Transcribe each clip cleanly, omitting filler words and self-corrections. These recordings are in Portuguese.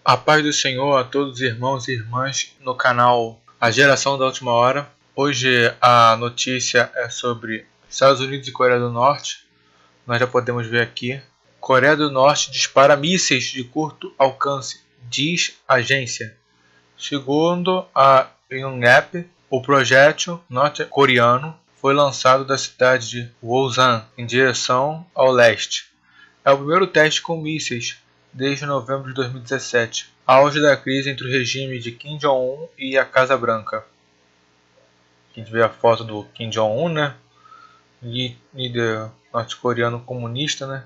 A paz do Senhor a todos os irmãos e irmãs no canal A Geração da Última Hora. Hoje a notícia é sobre Estados Unidos e Coreia do Norte. Nós já podemos ver aqui. Coreia do Norte dispara mísseis de curto alcance, diz agência. Segundo a Yonhap, o projétil norte-coreano foi lançado da cidade de Wonsan em direção ao leste. É o primeiro teste com mísseis desde novembro de 2017, auge da crise entre o regime de Kim Jong-un e a Casa Branca. Aqui a gente vê a foto do Kim Jong-un, né? Líder norte-coreano comunista, né?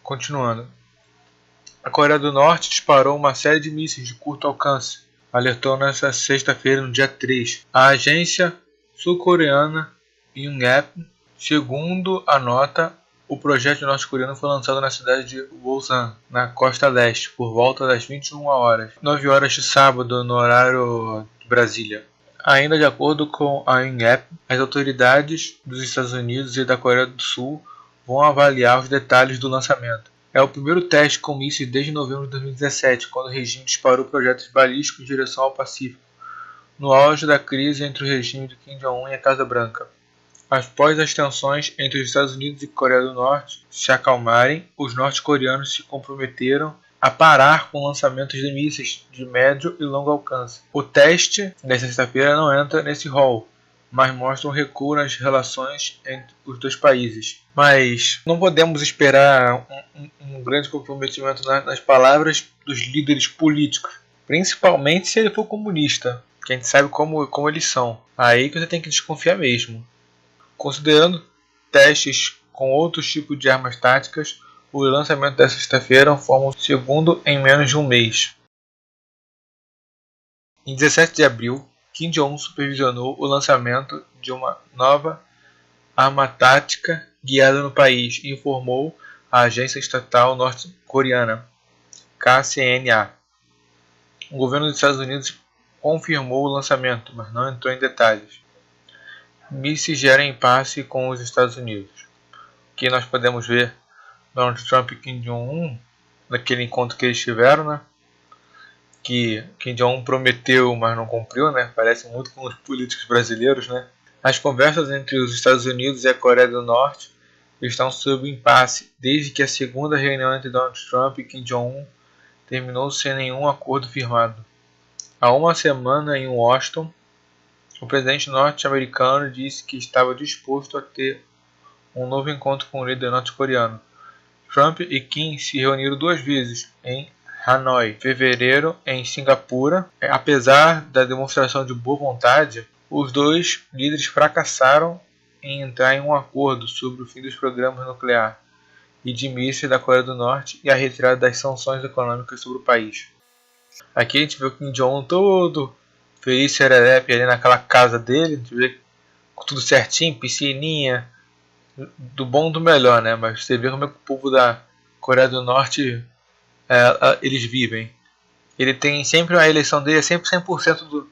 Continuando. A Coreia do Norte disparou uma série de mísseis de curto alcance, alertou nesta sexta-feira, no dia 3. A agência sul-coreana Yonhap, segundo a nota, o projeto norte-coreano foi lançado na cidade de Wonsan, na costa leste, por volta das 21 horas, 9 horas de sábado, no horário de Brasília. Ainda de acordo com a Yonhap, as autoridades dos Estados Unidos e da Coreia do Sul vão avaliar os detalhes do lançamento. É o primeiro teste com mísseis desde novembro de 2017, quando o regime disparou projetos balísticos em direção ao Pacífico, no auge da crise entre o regime de Kim Jong-un e a Casa Branca. Após as tensões entre os Estados Unidos e Coreia do Norte se acalmarem, os norte-coreanos se comprometeram a parar com lançamentos de mísseis de médio e longo alcance. O teste desta sexta-feira não entra nesse rol, mas mostra um recuo nas relações entre os dois países. Mas não podemos esperar um grande comprometimento nas palavras dos líderes políticos, principalmente se ele for comunista, que a gente sabe como eles são. Aí que você tem que desconfiar mesmo. Considerando testes com outros tipos de armas táticas, o lançamento desta sexta-feira forma o segundo em menos de um mês. Em 17 de abril, Kim Jong-un supervisionou o lançamento de uma nova arma tática guiada no país e informou a agência estatal norte-coreana, KCNA. O governo dos Estados Unidos confirmou o lançamento, mas não entrou em detalhes. Mísseis geram impasse com os Estados Unidos. Aqui nós podemos ver Donald Trump e Kim Jong-un naquele encontro que eles tiveram, né? Que Kim Jong-un prometeu, mas não cumpriu, né? Parece muito com os políticos brasileiros, né? As conversas entre os Estados Unidos e a Coreia do Norte estão sob impasse desde que a segunda reunião entre Donald Trump e Kim Jong-un terminou sem nenhum acordo firmado. Há uma semana, em Washington, o presidente norte-americano disse que estava disposto a ter um novo encontro com o líder norte-coreano. Trump e Kim se reuniram 2 vezes em Hanoi, em fevereiro em Singapura. Apesar da demonstração de boa vontade, os dois líderes fracassaram em entrar em um acordo sobre o fim dos programas nucleares e de mísseis da Coreia do Norte e a retirada das sanções econômicas sobre o país. Aqui a gente vê o Kim Jong-un todo feliz, serelepe ali naquela casa dele, a gente vê tudo certinho, piscininha, do bom do melhor, né? Mas você vê como é que o povo da Coreia do Norte eles vivem. Ele tem sempre a eleição dele, é sempre 100%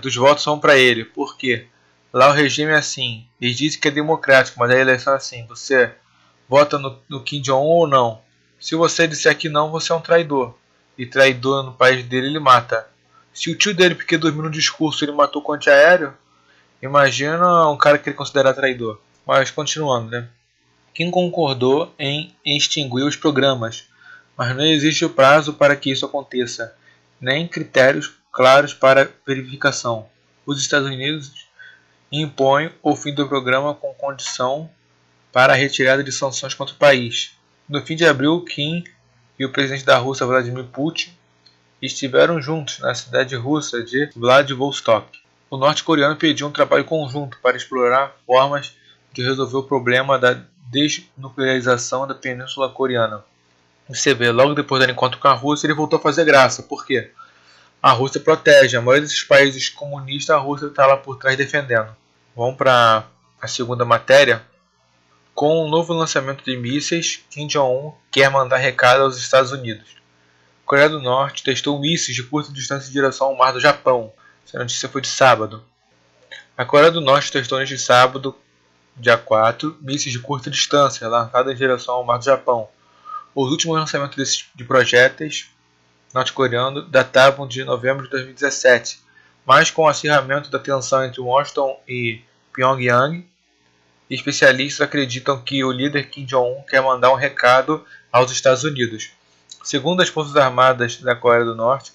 dos votos são para ele. Por quê? Lá o regime é assim, eles dizem que é democrático, mas a eleição é assim, você vota no Kim Jong-un ou não. Se você disser que não, você é um traidor. E traidor no país dele ele mata. Se o tio dele, porque dormiu no discurso, ele matou com antiaéreo, imagina um cara que ele considera traidor. Mas continuando, né? Kim concordou em extinguir os programas, mas não existe o prazo para que isso aconteça, nem critérios claros para verificação. Os Estados Unidos impõem o fim do programa com condição para a retirada de sanções contra o país. No fim de abril, Kim e o presidente da Rússia, Vladimir Putin, estiveram juntos na cidade russa de Vladivostok. O norte-coreano pediu um trabalho conjunto para explorar formas de resolver o problema da desnuclearização da Península Coreana. Você vê, logo depois do encontro com a Rússia, ele voltou a fazer graça. Por quê? A Rússia protege. A maioria desses países comunistas, a Rússia está lá por trás defendendo. Vamos para a segunda matéria. Com o novo lançamento de mísseis, Kim Jong-un quer mandar recado aos Estados Unidos. A Coreia do Norte testou mísseis de curta distância em direção ao mar do Japão. Essa notícia foi de sábado. A Coreia do Norte testou neste sábado, dia 4, mísseis de curta distância lançados em direção ao mar do Japão, Os últimos lançamentos de projéteis norte-coreanos datavam de novembro de 2017, mas com o acirramento da tensão entre Washington e Pyongyang, especialistas acreditam que o líder Kim Jong-un quer mandar um recado aos Estados Unidos. Segundo as Forças Armadas da Coreia do Norte,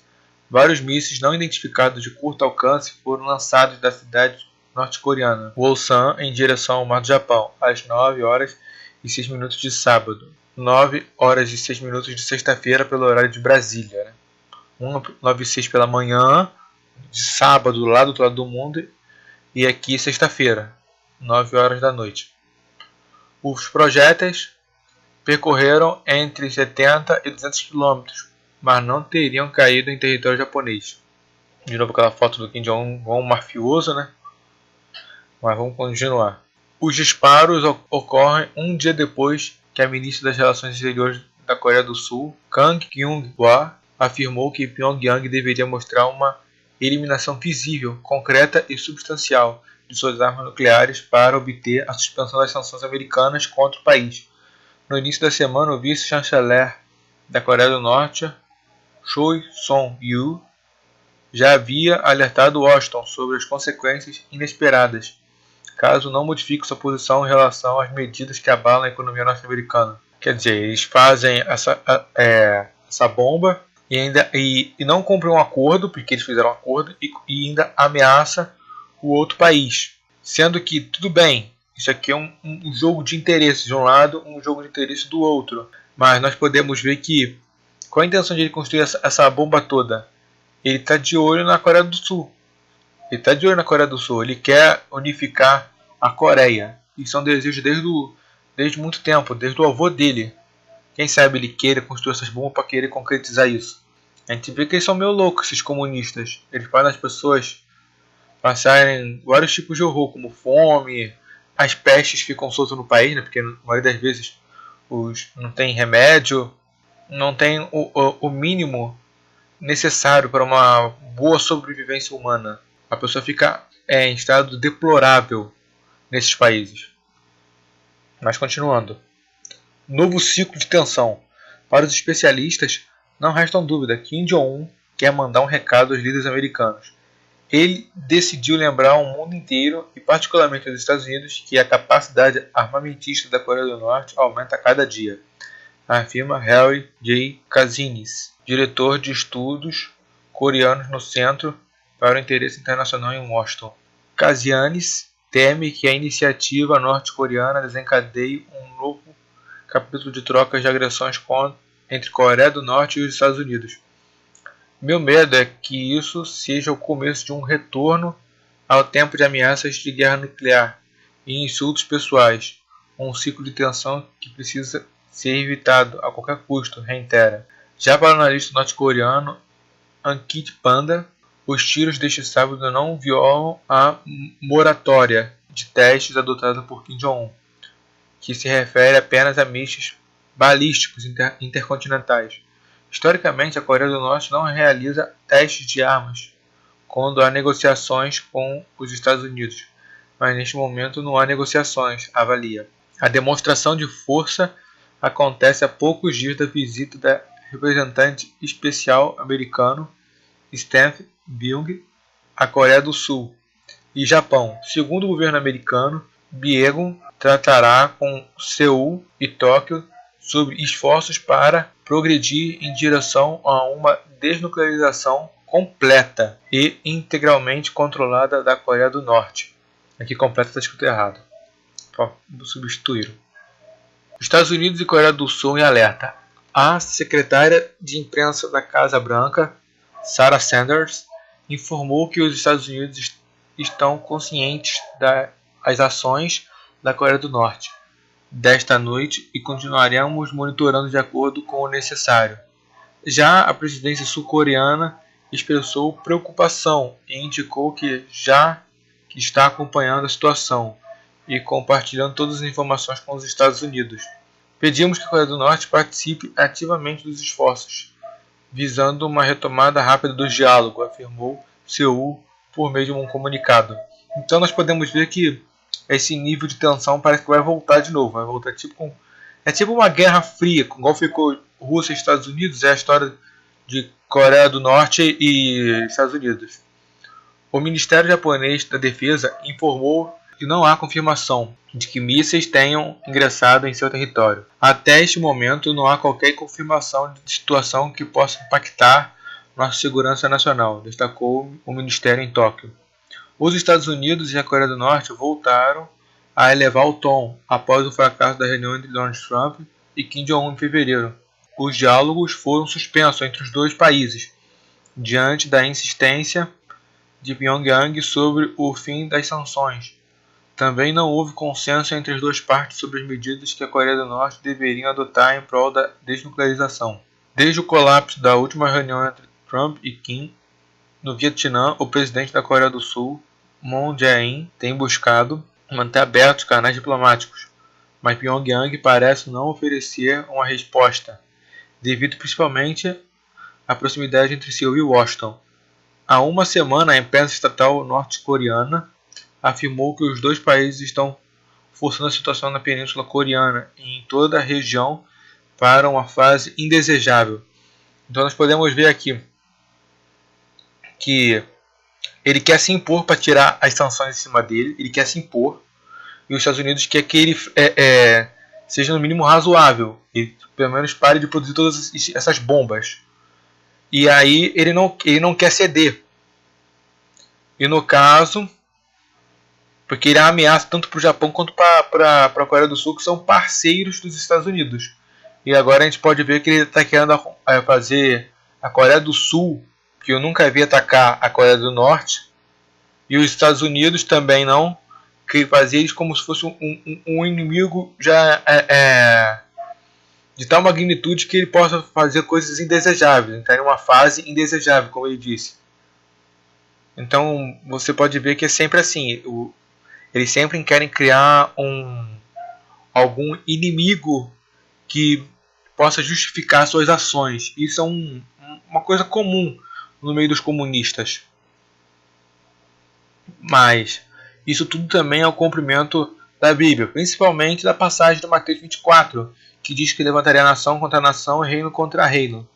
vários mísseis não identificados de curto alcance foram lançados da cidade norte-coreana Wonsan em direção ao mar do Japão, às 9 horas e 6 minutos de sábado. 9 horas e 6 minutos de sexta-feira pelo horário de Brasília. Né? 9 e 6 pela manhã, de sábado, lá do outro lado do mundo, e aqui sexta-feira, 9 horas da noite. Os projéteis percorreram entre 70 e 200 km, mas não teriam caído em território japonês. De novo aquela foto do Kim Jong-un mafioso, né? Mas vamos continuar. Os disparos ocorrem um dia depois que a ministra das Relações Exteriores da Coreia do Sul, Kang Kyung-hwa, afirmou que Pyongyang deveria mostrar uma eliminação visível, concreta e substancial de suas armas nucleares para obter a suspensão das sanções americanas contra o país. No início da semana, o vice-chanceler da Coreia do Norte, Choi Son-yu, já havia alertado Washington sobre as consequências inesperadas caso não modifique sua posição em relação às medidas que abalam a economia norte-americana. Quer dizer, eles fazem essa bomba e não cumprem um acordo, porque eles fizeram um acordo, e ainda ameaça o outro país. Sendo que, tudo bem, isso aqui é um jogo de interesses de um lado, um jogo de interesses do outro. Mas nós podemos ver que, qual a intenção de ele construir essa bomba toda? Ele está de olho na Coreia do Sul. Ele quer unificar a Coreia. Isso é um desejo desde muito tempo, desde o avô dele. Quem sabe ele queira construir essas bombas para querer concretizar isso. A gente vê que eles são meio loucos, esses comunistas. Eles fazem as pessoas passarem vários tipos de horror, como fome, as pestes ficam soltas no país, né? Porque na maioria das vezes não tem remédio, não tem o mínimo necessário para uma boa sobrevivência humana. A pessoa fica em estado deplorável nesses países. Mas continuando. Novo ciclo de tensão. Para os especialistas, não restam dúvida que Kim Jong-un quer mandar um recado aos líderes americanos. Ele decidiu lembrar ao mundo inteiro, e particularmente aos Estados Unidos, que a capacidade armamentista da Coreia do Norte aumenta a cada dia, afirma Harry J. Kazinis, diretor de estudos coreanos no Centro para o Interesse Internacional em Washington. Kazianis teme que a iniciativa norte-coreana desencadeie um novo capítulo de trocas de agressões entre Coreia do Norte e os Estados Unidos. Meu medo é que isso seja o começo de um retorno ao tempo de ameaças de guerra nuclear e insultos pessoais, um ciclo de tensão que precisa ser evitado a qualquer custo, reitera. Já para o analista norte-coreano Ankit Panda, os tiros deste sábado não violam a moratória de testes adotada por Kim Jong-un, que se refere apenas a mísseis balísticos intercontinentais. Historicamente, a Coreia do Norte não realiza testes de armas quando há negociações com os Estados Unidos, mas neste momento não há negociações, avalia. A demonstração de força acontece a poucos dias da visita da representante especial americano Stan Byung à Coreia do Sul e Japão. Segundo o governo americano, Byung tratará com Seul e Tóquio sobre esforços para progredir em direção a uma desnuclearização completa e integralmente controlada da Coreia do Norte. Aqui completa está escrito errado. Vou substituir. Estados Unidos e Coreia do Sul em alerta. A secretária de imprensa da Casa Branca, Sarah Sanders, informou que os Estados Unidos estão conscientes das ações da Coreia do Norte desta noite e continuaremos monitorando de acordo com o necessário. Já a presidência sul-coreana expressou preocupação e indicou que está acompanhando a situação e compartilhando todas as informações com os Estados Unidos. Pedimos que a Coreia do Norte participe ativamente dos esforços, visando uma retomada rápida do diálogo, afirmou Seul por meio de um comunicado. Então nós podemos ver que esse nível de tensão parece que vai voltar de novo, vai voltar tipo com É tipo uma guerra fria, igual ficou Rússia e Estados Unidos, é a história de Coreia do Norte e Estados Unidos. O Ministério Japonês da Defesa informou que não há confirmação de que mísseis tenham ingressado em seu território. Até este momento, não há qualquer confirmação de situação que possa impactar nossa segurança nacional, destacou o Ministério em Tóquio. Os Estados Unidos e a Coreia do Norte voltaram a elevar o tom após o fracasso da reunião entre Donald Trump e Kim Jong-un em fevereiro. Os diálogos foram suspensos entre os dois países, diante da insistência de Pyongyang sobre o fim das sanções. Também não houve consenso entre as duas partes sobre as medidas que a Coreia do Norte deveria adotar em prol da desnuclearização. Desde o colapso da última reunião entre Trump e Kim no Vietnã, o presidente da Coreia do Sul, Moon Jae-in, tem buscado manter abertos canais diplomáticos, mas Pyongyang parece não oferecer uma resposta, devido principalmente à proximidade entre Seul e Washington. Há uma semana, a imprensa estatal norte-coreana afirmou que os dois países estão forçando a situação na Península Coreana e em toda a região para uma fase indesejável. Então nós podemos ver aqui que ele quer se impor para tirar as sanções em cima dele, ele quer se impor, e os Estados Unidos quer que ele seja no mínimo razoável, e pelo menos pare de produzir todas essas bombas. E aí ele não quer ceder. E no caso, porque ele ameaça tanto para o Japão quanto para a Coreia do Sul, que são parceiros dos Estados Unidos. E agora a gente pode ver que ele está querendo fazer a Coreia do Sul, que eu nunca vi atacar a Coreia do Norte, e os Estados Unidos também não, que fazer eles como se fosse um inimigo já de tal magnitude que ele possa fazer coisas indesejáveis, entrar em uma fase indesejável, como ele disse. Então você pode ver que é sempre assim, eles sempre querem criar algum inimigo que possa justificar suas ações. Isso é uma coisa comum no meio dos comunistas. Mas isso tudo também é o cumprimento da Bíblia, principalmente da passagem de Mateus 24, que diz que levantaria nação contra nação e reino contra reino.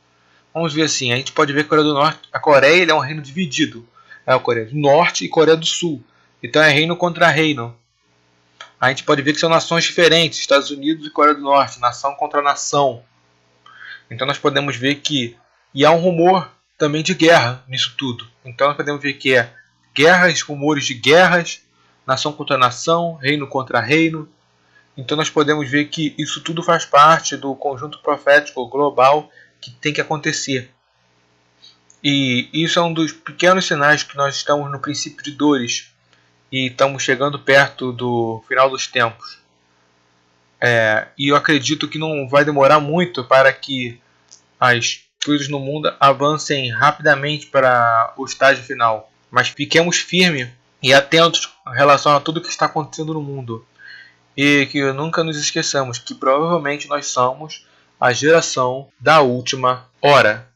Vamos ver assim, a gente pode ver que a Coreia do Norte, a Coreia é um reino dividido. É a Coreia do Norte e Coreia do Sul. Então é reino contra reino. A gente pode ver que são nações diferentes, Estados Unidos e Coreia do Norte, nação contra nação. Então nós podemos ver que há um rumor também de guerra nisso tudo. Então nós podemos ver que é guerras, rumores de guerras, nação contra nação, reino contra reino. Então nós podemos ver que isso tudo faz parte do conjunto profético global que tem que acontecer. E isso é um dos pequenos sinais que nós estamos no princípio de dores e estamos chegando perto do final dos tempos. E eu acredito que não vai demorar muito para que as coisas no mundo avancem rapidamente para o estágio final. Mas fiquemos firmes e atentos em relação a tudo que está acontecendo no mundo. E que nunca nos esqueçamos que provavelmente nós somos a geração da última hora.